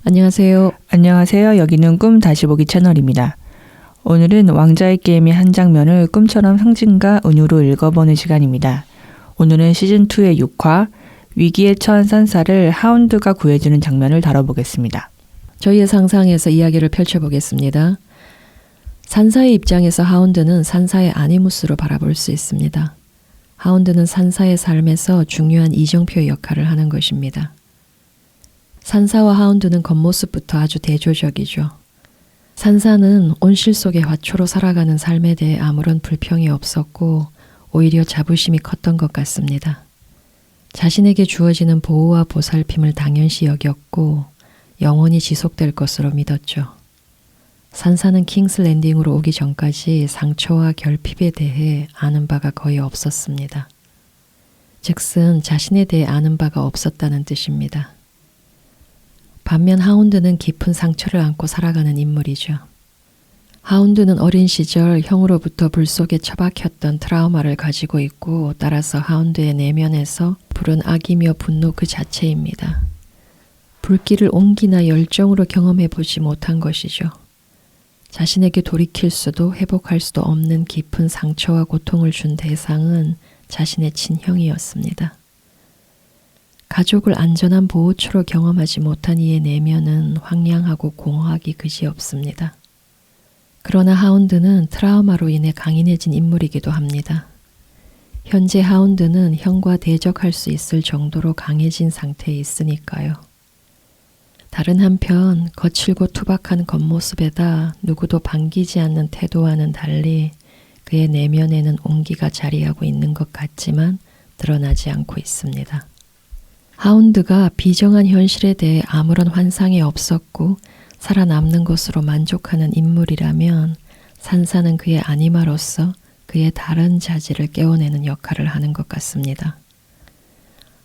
안녕하세요. 안녕하세요. 여기는 꿈 다시 보기 채널입니다. 오늘은 왕자의 게임의 한 장면을 꿈처럼 상징과 은유로 읽어보는 시간입니다. 오늘은 시즌2의 6화 위기에 처한 산사를 하운드가 구해주는 장면을 다뤄보겠습니다. 저희의 상상에서 이야기를 펼쳐보겠습니다. 산사의 입장에서 하운드는 산사의 아니무스로 바라볼 수 있습니다. 하운드는 산사의 삶에서 중요한 이정표 역할을 하는 것입니다. 산사와 하운드는 겉모습부터 아주 대조적이죠. 산사는 온실 속의 화초로 살아가는 삶에 대해 아무런 불평이 없었고 오히려 자부심이 컸던 것 같습니다. 자신에게 주어지는 보호와 보살핌을 당연시 여겼고 영원히 지속될 것으로 믿었죠. 산사는 킹스 랜딩으로 오기 전까지 상처와 결핍에 대해 아는 바가 거의 없었습니다. 즉슨 자신에 대해 아는 바가 없었다는 뜻입니다. 반면 하운드는 깊은 상처를 안고 살아가는 인물이죠. 하운드는 어린 시절 형으로부터 불 속에 처박혔던 트라우마를 가지고 있고 따라서 하운드의 내면에서 불은 악이며 분노 그 자체입니다. 불길을 온기나 열정으로 경험해보지 못한 것이죠. 자신에게 돌이킬 수도 회복할 수도 없는 깊은 상처와 고통을 준 대상은 자신의 친형이었습니다. 가족을 안전한 보호초로 경험하지 못한 이의 내면은 황량하고 공허하기 그지없습니다. 그러나 하운드는 트라우마로 인해 강인해진 인물이기도 합니다. 현재 하운드는 형과 대적할 수 있을 정도로 강해진 상태에 있으니까요. 다른 한편 거칠고 투박한 겉모습에다 누구도 반기지 않는 태도와는 달리 그의 내면에는 온기가 자리하고 있는 것 같지만 드러나지 않고 있습니다. 하운드가 비정한 현실에 대해 아무런 환상이 없었고 살아남는 것으로 만족하는 인물이라면 산사는 그의 아니마로서 그의 다른 자질을 깨워내는 역할을 하는 것 같습니다.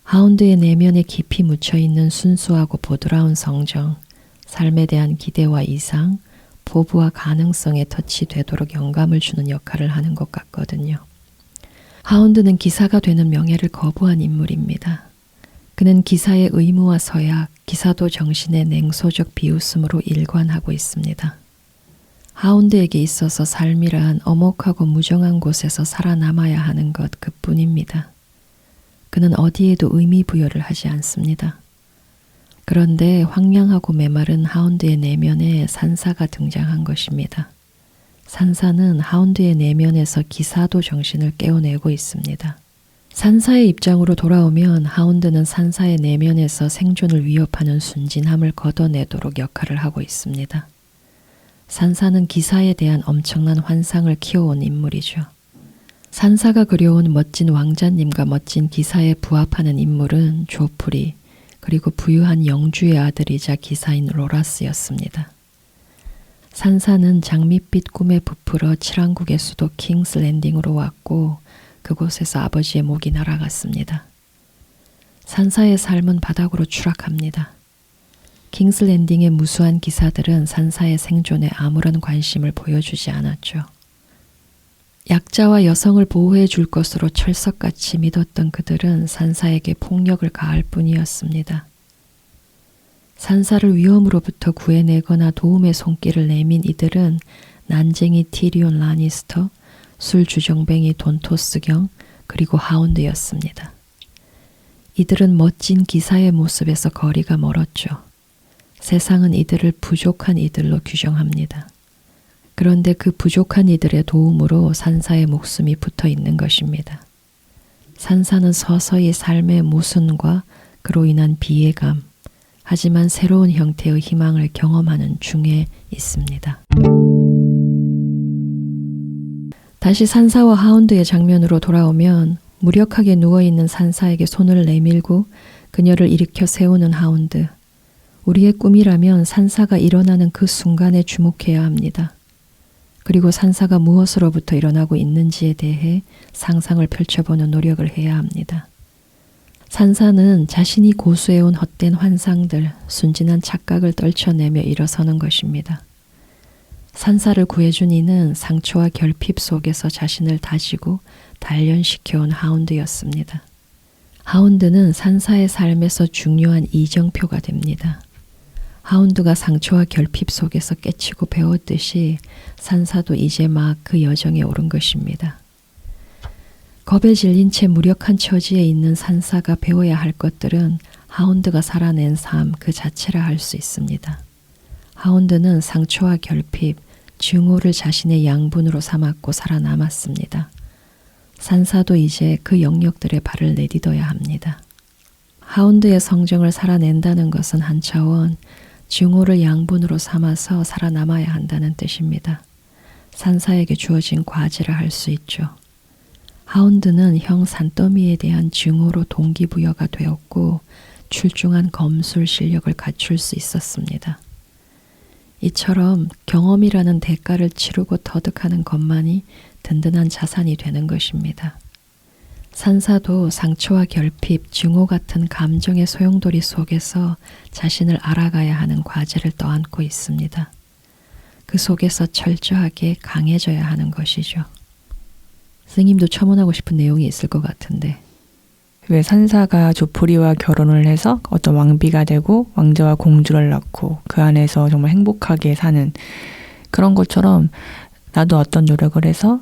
하운드의 내면에 깊이 묻혀있는 순수하고 보드라운 성정, 삶에 대한 기대와 이상, 포부와 가능성에 터치되도록 영감을 주는 역할을 하는 것 같거든요. 하운드는 기사가 되는 명예를 거부한 인물입니다. 그는 기사의 의무와 서약, 기사도 정신의 냉소적 비웃음으로 일관하고 있습니다. 하운드에게 있어서 삶이란 엄혹하고 무정한 곳에서 살아남아야 하는 것 그뿐입니다. 그는 어디에도 의미 부여를 하지 않습니다. 그런데 황량하고 메마른 하운드의 내면에 산사가 등장한 것입니다. 산사는 하운드의 내면에서 기사도 정신을 깨워내고 있습니다. 산사의 입장으로 돌아오면 하운드는 산사의 내면에서 생존을 위협하는 순진함을 걷어내도록 역할을 하고 있습니다. 산사는 기사에 대한 엄청난 환상을 키워온 인물이죠. 산사가 그려온 멋진 왕자님과 멋진 기사에 부합하는 인물은 조프리 그리고 부유한 영주의 아들이자 기사인 로라스였습니다. 산사는 장밋빛 꿈에 부풀어 칠왕국의 수도 킹스 랜딩으로 왔고 그곳에서 아버지의 목이 날아갔습니다. 산사의 삶은 바닥으로 추락합니다. 킹스 랜딩의 무수한 기사들은 산사의 생존에 아무런 관심을 보여주지 않았죠. 약자와 여성을 보호해 줄 것으로 철석같이 믿었던 그들은 산사에게 폭력을 가할 뿐이었습니다. 산사를 위험으로부터 구해내거나 도움의 손길을 내민 이들은 난쟁이 티리온 라니스터, 술주정뱅이 돈토스경, 그리고 하운드였습니다. 이들은 멋진 기사의 모습에서 거리가 멀었죠. 세상은 이들을 부족한 이들로 규정합니다. 그런데 그 부족한 이들의 도움으로 산사의 목숨이 붙어 있는 것입니다. 산사는 서서히 삶의 모순과 그로 인한 비애감, 하지만 새로운 형태의 희망을 경험하는 중에 있습니다. 다시 산사와 하운드의 장면으로 돌아오면 무력하게 누워있는 산사에게 손을 내밀고 그녀를 일으켜 세우는 하운드. 우리의 꿈이라면 산사가 일어나는 그 순간에 주목해야 합니다. 그리고 산사가 무엇으로부터 일어나고 있는지에 대해 상상을 펼쳐보는 노력을 해야 합니다. 산사는 자신이 고수해온 헛된 환상들, 순진한 착각을 떨쳐내며 일어서는 것입니다. 산사를 구해준 이는 상처와 결핍 속에서 자신을 다지고 단련시켜온 하운드였습니다. 하운드는 산사의 삶에서 중요한 이정표가 됩니다. 하운드가 상처와 결핍 속에서 깨치고 배웠듯이 산사도 이제 막 그 여정에 오른 것입니다. 겁에 질린 채 무력한 처지에 있는 산사가 배워야 할 것들은 하운드가 살아낸 삶 그 자체라 할 수 있습니다. 하운드는 상처와 결핍, 증오를 자신의 양분으로 삼았고 살아남았습니다. 산사도 이제 그 영역들에 발을 내딛어야 합니다. 하운드의 성정을 살아낸다는 것은 한 차원, 증오를 양분으로 삼아서 살아남아야 한다는 뜻입니다. 산사에게 주어진 과제라 할 수 있죠. 하운드는 형 산더미에 대한 증오로 동기부여가 되었고 출중한 검술 실력을 갖출 수 있었습니다. 이처럼 경험이라는 대가를 치르고 터득하는 것만이 든든한 자산이 되는 것입니다. 산사도 상처와 결핍, 증오 같은 감정의 소용돌이 속에서 자신을 알아가야 하는 과제를 떠안고 있습니다. 그 속에서 철저하게 강해져야 하는 것이죠. 스님도 첨언하고 싶은 내용이 있을 것 같은데. 왜 산사가 조풀이와 결혼을 해서 어떤 왕비가 되고 왕자와 공주를 낳고 그 안에서 정말 행복하게 사는 그런 것처럼 나도 어떤 노력을 해서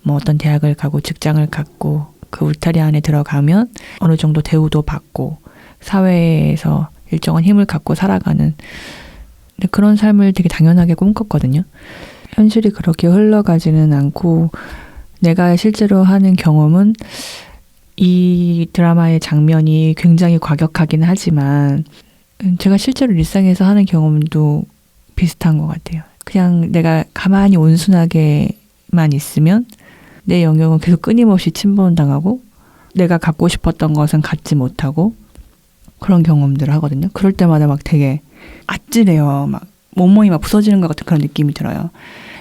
뭐 어떤 대학을 가고 직장을 갖고 그 울타리 안에 들어가면 어느 정도 대우도 받고 사회에서 일정한 힘을 갖고 살아가는 그런 삶을 되게 당연하게 꿈꿨거든요. 현실이 그렇게 흘러가지는 않고 내가 실제로 하는 경험은 이 드라마의 장면이 굉장히 과격하긴 하지만 제가 실제로 일상에서 하는 경험도 비슷한 것 같아요. 그냥 내가 가만히 온순하게만 있으면 내 영역은 계속 끊임없이 침범당하고 내가 갖고 싶었던 것은 갖지 못하고 그런 경험들을 하거든요. 그럴 때마다 막 되게 아찔해요. 막 몸몸이 막 부서지는 것 같은 그런 느낌이 들어요.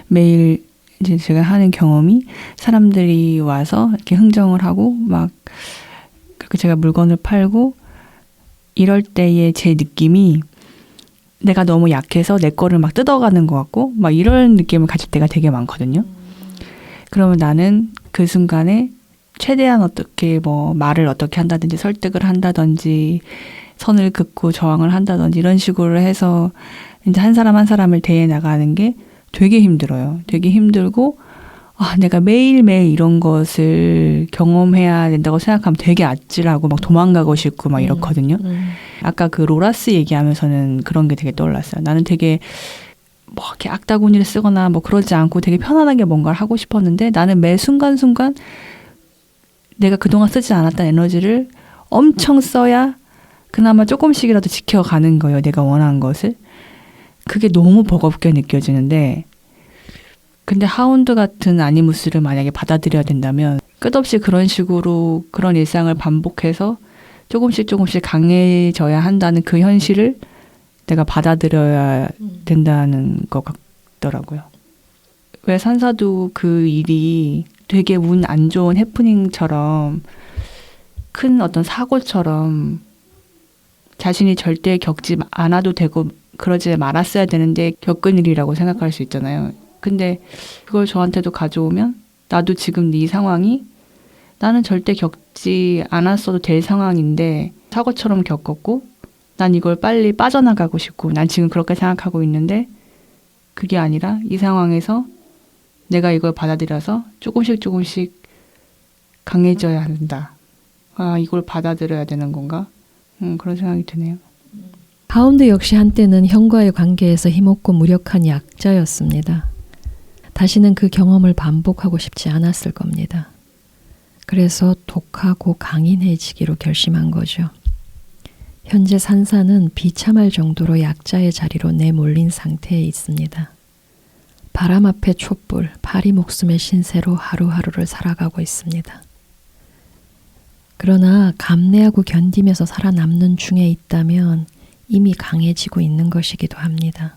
매일 이제 제가 하는 경험이 사람들이 와서 이렇게 흥정을 하고 막 그렇게 제가 물건을 팔고 이럴 때의 제 느낌이 내가 너무 약해서 내 거를 막 뜯어가는 것 같고 막 이런 느낌을 가질 때가 되게 많거든요. 그러면 나는 그 순간에 최대한 어떻게 뭐 말을 어떻게 한다든지 설득을 한다든지 선을 긋고 저항을 한다든지 이런 식으로 해서 이제 한 사람 한 사람을 대해 나가는 게 되게 힘들어요. 되게 힘들고 내가 매일매일 이런 것을 경험해야 된다고 생각하면 되게 아찔하고 막 도망가고 싶고 막 이렇거든요. 아까 그 로라스 얘기하면서는 그런 게 되게 떠올랐어요. 나는 되게 뭐 이렇게 악다구니를 쓰거나 뭐 그러지 않고 되게 편안하게 뭔가를 하고 싶었는데 나는 매 순간순간 내가 그동안 쓰지 않았던 에너지를 엄청 써야 그나마 조금씩이라도 지켜가는 거예요. 내가 원하는 것을. 그게 너무 버겁게 느껴지는데 근데 하운드 같은 아니무스를 만약에 받아들여야 된다면 끝없이 그런 식으로 그런 일상을 반복해서 조금씩 강해져야 한다는 그 현실을 내가 받아들여야 된다는 것 같더라고요. 왜 산사도 그 일이 되게 운 안 좋은 해프닝처럼 큰 어떤 사고처럼 자신이 절대 겪지 않아도 되고 그러지 말았어야 되는데 겪은 일이라고 생각할 수 있잖아요. 근데 그걸 저한테도 가져오면 나도 지금 이 상황이 나는 절대 겪지 않았어도 될 상황인데 사고처럼 겪었고 난 이걸 빨리 빠져나가고 싶고 난 지금 그렇게 생각하고 있는데 그게 아니라 이 상황에서 내가 이걸 받아들여서 조금씩 강해져야 한다. 이걸 받아들여야 되는 건가? 그런 생각이 드네요. 하운드 역시 한때는 형과의 관계에서 힘없고 무력한 약자였습니다. 다시는 그 경험을 반복하고 싶지 않았을 겁니다. 그래서 독하고 강인해지기로 결심한 거죠. 현재 산사는 비참할 정도로 약자의 자리로 내몰린 상태에 있습니다. 바람 앞에 촛불, 파리 목숨의 신세로 하루하루를 살아가고 있습니다. 그러나 감내하고 견디면서 살아남는 중에 있다면 이미 강해지고 있는 것이기도 합니다.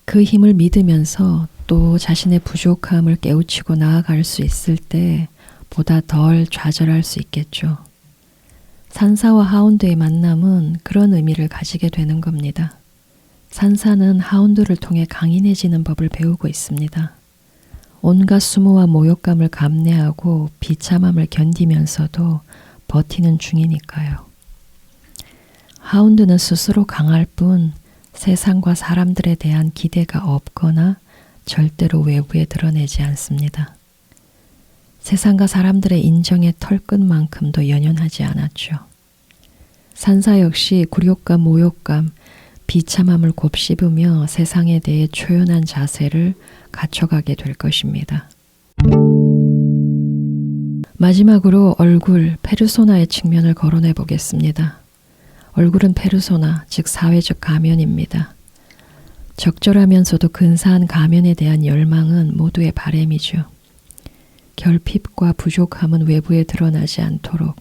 그 힘을 믿으면서 또 자신의 부족함을 깨우치고 나아갈 수 있을 때 보다 덜 좌절할 수 있겠죠. 산사와 하운드의 만남은 그런 의미를 가지게 되는 겁니다. 산사는 하운드를 통해 강인해지는 법을 배우고 있습니다. 온갖 수모와 모욕감을 감내하고 비참함을 견디면서도 버티는 중이니까요. 하운드는 스스로 강할 뿐 세상과 사람들에 대한 기대가 없거나 절대로 외부에 드러내지 않습니다. 세상과 사람들의 인정의 털끝만큼도 연연하지 않았죠. 산사 역시 굴욕감, 모욕감, 비참함을 곱씹으며 세상에 대해 초연한 자세를 갖춰가게 될 것입니다. 마지막으로 얼굴, 페르소나의 측면을 거론해 보겠습니다. 얼굴은 페르소나, 즉 사회적 가면입니다. 적절하면서도 근사한 가면에 대한 열망은 모두의 바람이죠. 결핍과 부족함은 외부에 드러나지 않도록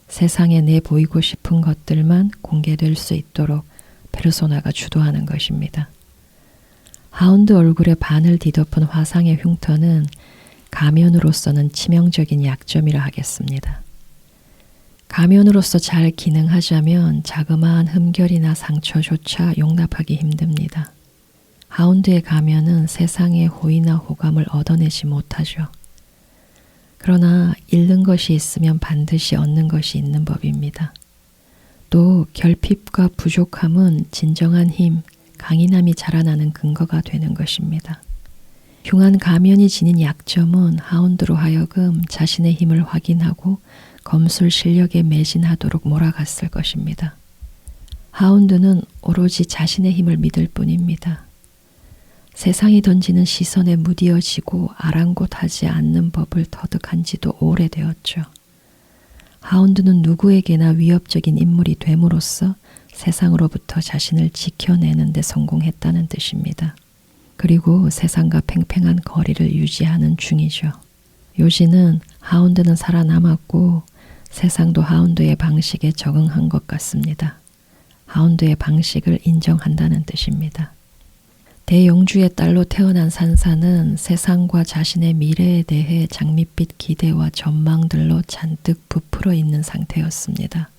세상에 내보이고 싶은 것들만 공개될 수 있도록 페르소나가 주도하는 것입니다. 하운드 얼굴의 반을 뒤덮은 화상의 흉터는 가면으로서는 치명적인 약점이라 하겠습니다. 가면으로서 잘 기능하자면 자그마한 흠결이나 상처조차 용납하기 힘듭니다. 하운드의 가면은 세상의 호의나 호감을 얻어내지 못하죠. 그러나 잃는 것이 있으면 반드시 얻는 것이 있는 법입니다. 또 결핍과 부족함은 진정한 힘, 강인함이 자라나는 근거가 되는 것입니다. 흉한 가면이 지닌 약점은 하운드로 하여금 자신의 힘을 확인하고 검술 실력에 매진하도록 몰아갔을 것입니다. 하운드는 오로지 자신의 힘을 믿을 뿐입니다. 세상이 던지는 시선에 무디어지고 아랑곳하지 않는 법을 터득한 지도 오래되었죠. 하운드는 누구에게나 위협적인 인물이 됨으로써 세상으로부터 자신을 지켜내는 데 성공했다는 뜻입니다. 그리고 세상과 팽팽한 거리를 유지하는 중이죠. 요지는 하운드는 살아남았고 세상도 하운드의 방식에 적응한 것 같습니다. 하운드의 방식을 인정한다는 뜻입니다. 대영주의 딸로 태어난 산사는 세상과 자신의 미래에 대해 장밋빛 기대와 전망들로 잔뜩 부풀어 있는 상태였습니다.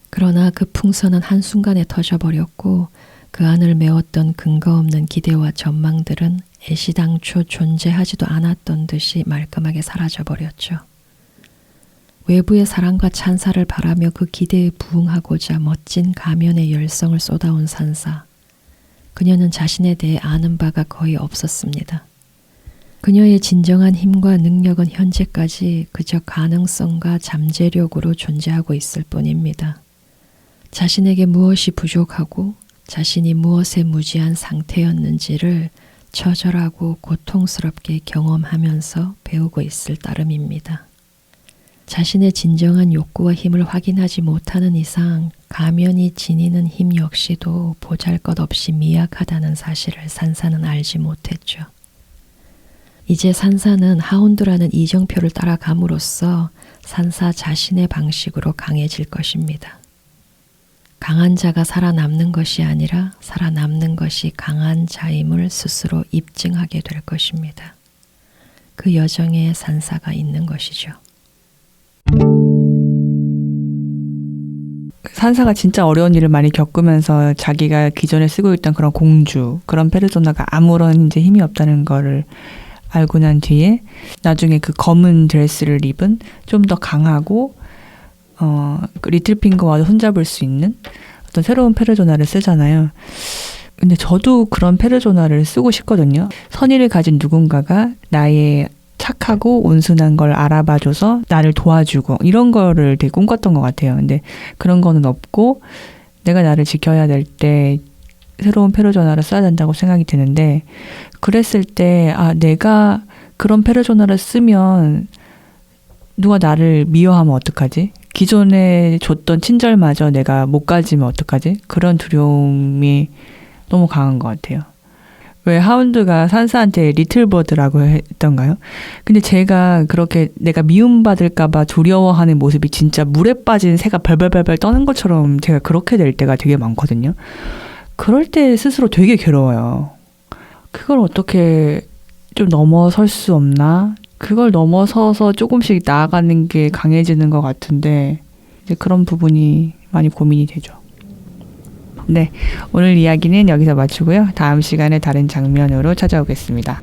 그러나 그 풍선은 한순간에 터져버렸고 그 안을 메웠던 근거 없는 기대와 전망들은 애시당초 존재하지도 않았던 듯이 말끔하게 사라져버렸죠. 외부의 사랑과 찬사를 바라며 그 기대에 부응하고자 멋진 가면의 열성을 쏟아온 산사. 그녀는 자신에 대해 아는 바가 거의 없었습니다. 그녀의 진정한 힘과 능력은 현재까지 그저 가능성과 잠재력으로 존재하고 있을 뿐입니다. 자신에게 무엇이 부족하고 자신이 무엇에 무지한 상태였는지를 처절하고 고통스럽게 경험하면서 배우고 있을 따름입니다. 자신의 진정한 욕구와 힘을 확인하지 못하는 이상 가면이 지니는 힘 역시도 보잘것없이 미약하다는 사실을 산사는 알지 못했죠. 이제 산사는 하운드라는 이정표를 따라감으로써 산사 자신의 방식으로 강해질 것입니다. 강한 자가 살아남는 것이 아니라 살아남는 것이 강한 자임을 스스로 입증하게 될 것입니다. 그 여정에 산사가 있는 것이죠. 산사가 진짜 어려운 일을 많이 겪으면서 자기가 기존에 쓰고 있던 그런 공주, 그런 페르소나가 아무런 이제 힘이 없다는 거를 알고 난 뒤에 나중에 그 검은 드레스를 입은 좀 더 강하고 그 리틀핑거와도 손잡을 수 있는 어떤 새로운 페르소나를 쓰잖아요. 근데 저도 그런 페르소나를 쓰고 싶거든요. 선의를 가진 누군가가 나의 착하고 온순한 걸 알아봐줘서 나를 도와주고 이런 거를 되게 꿈꿨던 것 같아요. 근데 그런 거는 없고 내가 나를 지켜야 될 때 새로운 페르소나를 써야 된다고 생각이 드는데 그랬을 때 내가 그런 페르소나를 쓰면 누가 나를 미워하면 어떡하지? 기존에 줬던 친절마저 내가 못 가지면 어떡하지? 그런 두려움이 너무 강한 것 같아요. 왜 하운드가 산사한테 리틀버드라고 했던가요? 근데 제가 그렇게 내가 미움받을까봐 두려워하는 모습이 진짜 물에 빠진 새가 벌벌벌벌 떠는 것처럼 제가 그렇게 될 때가 되게 많거든요. 그럴 때 스스로 되게 괴로워요. 그걸 어떻게 좀 넘어설 수 없나? 그걸 넘어서서 조금씩 나아가는 게 강해지는 것 같은데 이제 그런 부분이 많이 고민이 되죠. 네, 오늘 이야기는 여기서 마치고요. 다음 시간에 다른 장면으로 찾아오겠습니다.